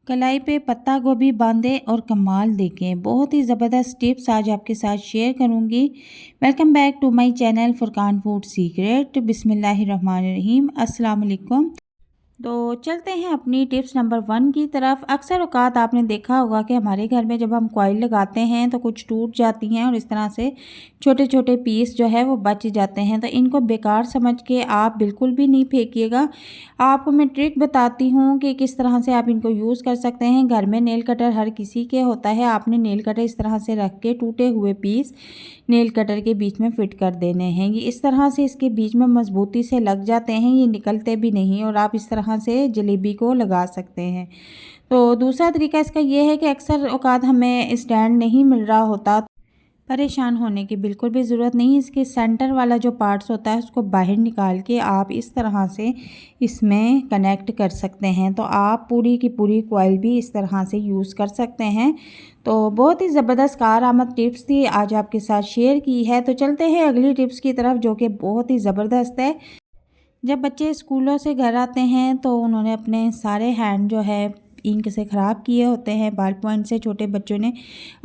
कलाई पे पत्ता गोभी बांधें और कमाल देखें। बहुत ही ज़बरदस्त टिप्स आज आपके साथ शेयर करूंगी। Welcome back to my channel Furqan food secret. बिस्मिल्लाहिर्रहमानिर्रहीम। अस्सलाम वालेकुम। तो चलते हैं अपनी टिप्स नंबर 1 की तरफ। अक्सर औकात आपने देखा होगा कि हमारे घर में जब हम कॉइल लगाते हैं तो कुछ टूट जाती हैं और इस तरह से छोटे छोटे पीस जो है वो बच जाते हैं। तो इनको बेकार समझ के आप बिल्कुल भी नहीं फेंकिएगा। आपको मैं ट्रिक बताती हूँ कि किस तरह से आप इनको यूज़ कर सकते हैं। घर में नेल कटर हर किसी के होता है। आपने नेल कटर इस तरह से रख के टूटे हुए पीस नेल कटर के बीच में फिट कर देने हैं। ये इस तरह से इसके बीच में मजबूती से लग जाते हैं, ये निकलते भी नहीं और आप इस तरह से जलेबी को लगा सकते हैं। तो दूसरा तरीका इसका ये है कि अक्सर औकात हमें स्टैंड नहीं मिल रहा होता। परेशान होने की बिल्कुल भी ज़रूरत नहीं। इसके सेंटर वाला जो पार्ट्स होता है उसको बाहर निकाल के आप इस तरह से इसमें कनेक्ट कर सकते हैं। तो आप पूरी की पूरी कॉइल भी इस तरह से यूज़ कर सकते हैं। तो बहुत ही ज़बरदस्त कारआमद टिप्स थी आज आपके साथ शेयर की है। तो चलते हैं अगली टिप्स की तरफ जो कि बहुत ही ज़बरदस्त है। जब बच्चे स्कूलों से घर आते हैं तो उन्होंने अपने सारे हैंड जो है इंक से ख़राब किए होते हैं। बॉल पॉइंट से छोटे बच्चों ने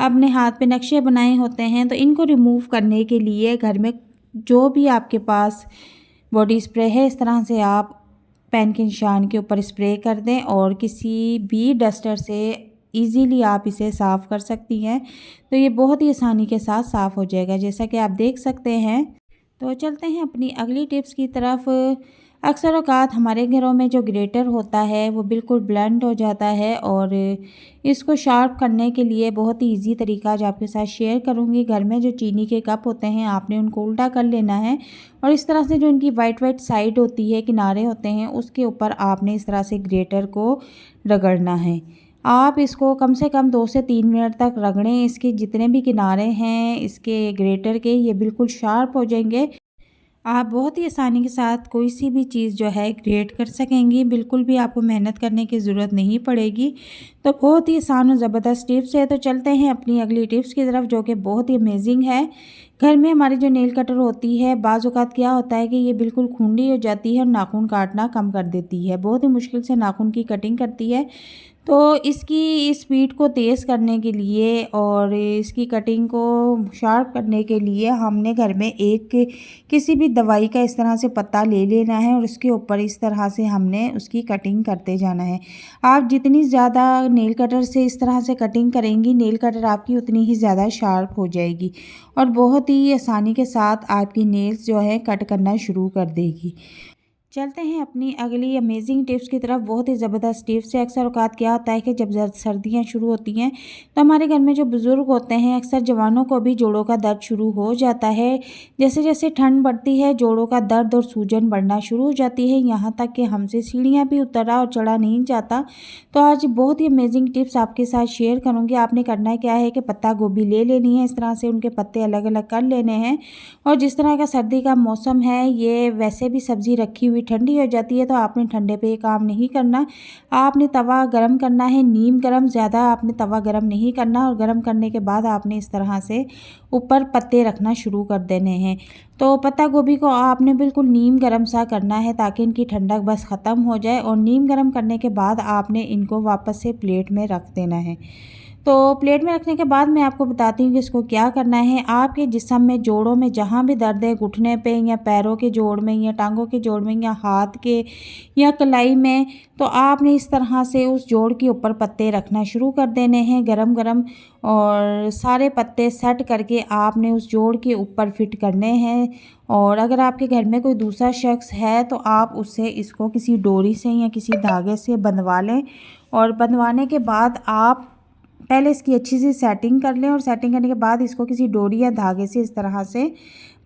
अपने हाथ पे नक्शे बनाए होते हैं। तो इनको रिमूव करने के लिए घर में जो भी आपके पास बॉडी स्प्रे है, इस तरह से आप पेन के निशान के ऊपर स्प्रे कर दें और किसी भी डस्टर से ईज़िली आप इसे साफ़ कर सकती हैं। तो ये बहुत ही आसानी के साथ साफ़ हो जाएगा, जैसा कि आप देख सकते हैं। तो चलते हैं अपनी अगली टिप्स की तरफ। अक्सर औकात हमारे घरों में जो ग्रेटर होता है वो बिल्कुल ब्लंट हो जाता है और इसको शार्प करने के लिए बहुत ही इजी तरीका आज आपके साथ शेयर करूंगी। घर में जो चीनी के कप होते हैं आपने उनको उल्टा कर लेना है और इस तरह से जो इनकी वाइट वाइट साइड होती है, किनारे होते हैं, उसके ऊपर आपने इस तरह से ग्रेटर को रगड़ना है। आप इसको कम से कम 2 से 3 मिनट तक रगड़ें। इसके जितने भी किनारे हैं इसके ग्रेटर के, ये बिल्कुल शार्प हो जाएंगे। आप बहुत ही आसानी के साथ कोई सी भी चीज़ जो है ग्रेट कर सकेंगी। बिल्कुल भी आपको मेहनत करने की ज़रूरत नहीं पड़ेगी। तो बहुत ही आसान और ज़बरदस्त टिप्स है। तो चलते हैं अपनी अगली टिप्स की तरफ जो कि बहुत ही अमेजिंग है। घर में हमारी जो नेल कटर होती है, बाज़ औक़ात क्या होता है कि ये बिल्कुल खूंडी हो जाती है और नाखून काटना कम कर देती है। बहुत ही मुश्किल से नाखून की कटिंग करती है। तो इसकी स्पीड को तेज़ करने के लिए और इसकी कटिंग को शार्प करने के लिए हमने घर में एक किसी भी दवाई का इस तरह से पत्ता ले लेना है और उसके ऊपर इस तरह से हमने उसकी कटिंग करते जाना है। आप जितनी ज़्यादा नेल कटर से इस तरह से कटिंग करेंगी, नेल कटर आपकी उतनी ही ज़्यादा शार्प हो जाएगी और बहुत ही आसानी के साथ आपकी नेल्स जो है कट करना शुरू कर देगी। चलते हैं अपनी अगली अमेजिंग टिप्स की तरफ। बहुत ही ज़बरदस्त टिप्स है। अक्सर औकात क्या होता है कि जब सर्दियाँ शुरू होती हैं तो हमारे घर में जो बुज़ुर्ग होते हैं, अक्सर जवानों को भी जोड़ों का दर्द शुरू हो जाता है। जैसे जैसे ठंड बढ़ती है जोड़ों का दर्द और सूजन बढ़ना शुरू हो जाती है, यहाँ तक कि हमसे सीढ़ियाँ भी उतरा और चढ़ा नहीं जाता। तो आज बहुत ही अमेजिंग टिप्स आपके साथ शेयर करूँगी। आपने करना क्या है कि पत्ता गोभी ले लेनी है, इस तरह से उनके पत्ते अलग अलग कर लेने हैं और जिस तरह का सर्दी का मौसम है, ये वैसे भी सब्ज़ी रखी हुई ठंडी हो जाती है तो आपने ठंडे पे ये काम नहीं करना। आपने तवा गरम करना है, नीम गरम, ज़्यादा आपने तवा गरम नहीं करना और गरम करने के बाद आपने इस तरह से ऊपर पत्ते रखना शुरू कर देने हैं। तो पत्ता गोभी को आपने बिल्कुल नीम गरम सा करना है ताकि इनकी ठंडक बस ख़त्म हो जाए और नीम गरम करने के बाद आपने इनको वापस से प्लेट में रख देना है। तो प्लेट में रखने के बाद मैं आपको बताती हूँ कि इसको क्या करना है। आपके जिस्म में जोड़ों में जहाँ भी दर्द है, घुटने पे या पैरों के जोड़ में या टांगों के जोड़ में या हाथ के या कलाई में, तो आपने इस तरह से उस जोड़ के ऊपर पत्ते रखना शुरू कर देने हैं गरम गरम और सारे पत्ते सेट करके आपने उस जोड़ के ऊपर फिट करने हैं। और अगर आपके घर में कोई दूसरा शख्स है तो आप उससे इसको किसी डोरी से या किसी धागे से बंधवा लें और बंधवाने के बाद आप पहले इसकी अच्छी सी सेटिंग कर लें और सेटिंग करने के बाद इसको किसी डोरी या धागे से इस तरह से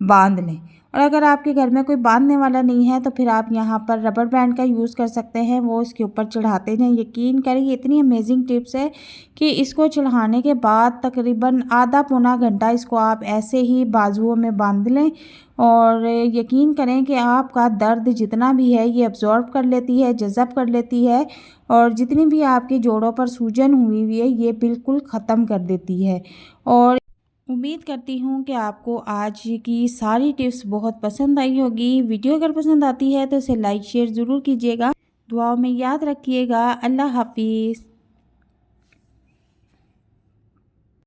बांध लें। और अगर आपके घर में कोई बांधने वाला नहीं है तो फिर आप यहाँ पर रबर बैंड का यूज़ कर सकते हैं, वो इसके ऊपर चढ़ाते जाएं। यकीन करें ये इतनी अमेजिंग टिप्स है कि इसको चढ़ाने के बाद तकरीबन आधा पौना घंटा इसको आप ऐसे ही बाजुओं में बांध लें और यकीन करें कि आपका दर्द जितना भी है ये अब्जॉर्ब कर लेती है, जज़ब कर लेती है और जितनी भी आपके जोड़ों पर सूजन हुई हुई है ये बिल्कुल ख़त्म कर देती है। और उम्मीद करती हूँ कि आपको आज की सारी टिप्स बहुत पसंद आई होगी। वीडियो अगर पसंद आती है तो इसे लाइक शेयर ज़रूर कीजिएगा। दुआओं में याद रखिएगा। अल्लाह हाफिज़।